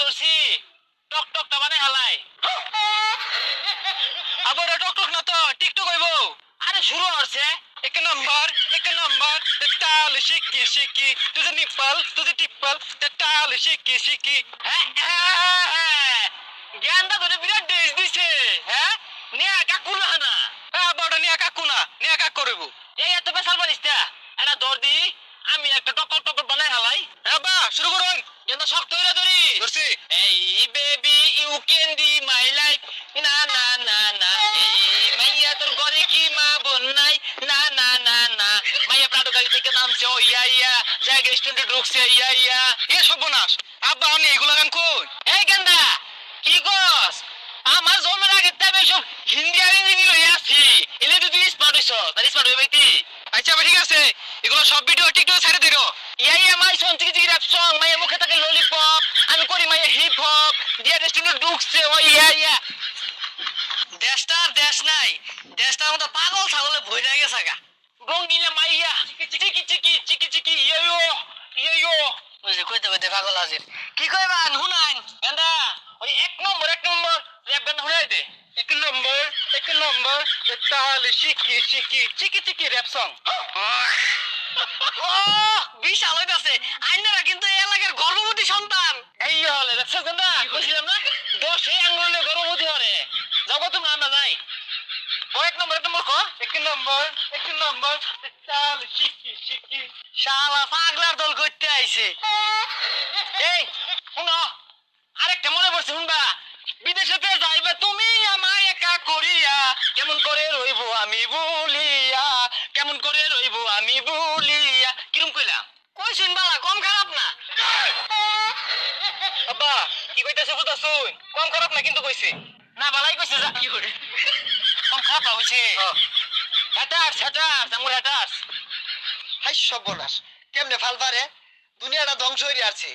ধরছি টক টকটা বানাই হালাই আবার টক টক না তো টিকটক হইব আরে শুরু হচ্ছে एक नंबर ताल शिकी शिकी तुझे निप्पल तुझे टिप्पल ताल शिकी शिकी জ্ঞানটা ধরে বিরাট ড্রেস দিছে হ্যাঁ নিয়া কাকু না হ্যাঁ বড় নিয়া কাকু না নিয়া কাক করব এই এত পেশাল পারিস তা এটা দৌড় দি আমি একটা টকর টকর বানাই হালাই হ্যাঁ বা শুরু করুন কিন্তু শক্ত হইরা ধরি ধরছি এই বেবি ইউ ক্যান ডি মাই লাইফ না না না না এই মাইয়া তোর ঘরে কি মা বোন নাই না না না না মাইয়া প্রাটো গাড়ি থেকে নামছে ও ইয়া ইয়া জায়গা স্টুডেন্ট ঢুকছে ইয়া ইয়া এ সর্বনাশ আব্বা আপনি এগুলা গান কোন এই গেন্দা কি কস আমার জন্মের আগে তবে সব হিন্দি আর ইংরেজি লইয়া আছি এলে তুই স্মার্ট হইছ তার স্মার্ট হইবে কি আচ্ছা ঠিক আছে এগুলো সব ভিডিও টিকটকে ছেড়ে দিরো ইয়া ইয়া মাই সং চিকি চিকি র‍্যাপ সং মাইয়া মুখে থাকে ললিপপ আমি করি মাইয়া হিপ হপ দিয়া রেস্টুরেন্ট ঢুকছে ও ইয়া ইয়া দেশটার দেশ নাই দেশটার মতো পাগল ছাগলে ভরে গেছে গা রঙিলা মাইয়া চিকি চিকি চিকি চিকি ইয়ো ইয়ো বুঝে কইতে কইতে পাগল হাজির কি কইবান হুনাইন গেন্দা ওই এক নম্বর র‍্যাপ গান হুনাই দে এক নম্বর তাল শিকি শিকি চিকি চিকি র‍্যাপ সং ও বিশাল হইতাছে আইনারা কিন্তু এই এলাকার গর্ভবতী সন্তান এই হলে দেখছো গেন্দা কইছিলাম না 10 আঙ্গুলে গর্ভবতী হরে জগৎ তুমি আমরা যাই ও এক নম্বর কো এক নম্বর চাল শিকি শিকি শালা পাগলার দল করতে আইছে এই শুনো আরেকটা মনে পড়ছে শুনবা বিদেশেতে যাইবে তুমি আমায় একা করিয়া কেমন করে রইবো আমি বলিয়া কেমন করে রইবো আমি বলিয়া কিরম কইলাম কইছেন বালা কম খারাপ না আব্বা কি কইতাছে বুঝাছুন কম খারাপ না কিন্তু কইছে না বালাই কইছে যা কি করে কম খারাপ হইছে হ্যাটার আমার হ্যাটার হাই সর্বনাশ কেমনে ফাল পারে দুনিয়াটা ধ্বংস হয়ে আছে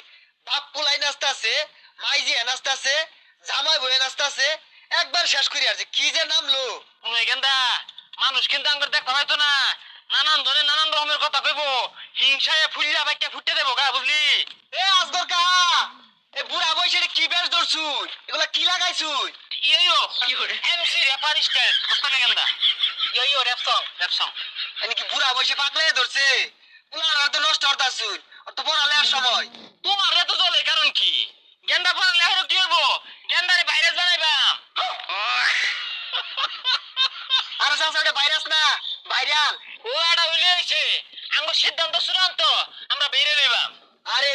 বাপ পুলাই নাচতাছে মাইজি নাচতাছে জামাই বয়ে নাচতাছে একবার শেষ করে আছে কি যে নামলো শুনো এখানটা মানুষ কিন্তু আঙ্গুর দেখ হয়তো না নানান ধরনের নানান রকমের কথা কইবো হিংসায় ফুলিয়া বাইকে ফুটতে দেবো গা বুঝলি এ আজগর কা এ বুড়া বয়সে কি বেশ ধরছুই এগুলা কি লাগাইছুই ইয়ো কি করে এমসি র্যাপার স্টাইল বুঝতে না গেন্দা ইয়ো র‍্যাপ সং এনে কি বুড়া বয়সে পাগলে ধরছে পুলার তো নষ্ট হতাছুই অত পড়ালে আর সময় তোমার এত জলে কারণ কি গেন্দা পড়ালে আর কি হইব গেন্দারে ভাইরাস বানাইবাম আরে সাসা ভাইরাস না ভাইরাল ও এটা হইছে আঙ্গুর সিদ্ধান্ত চূড়ান্ত আমরা বেরিয়ে লইবাম আরে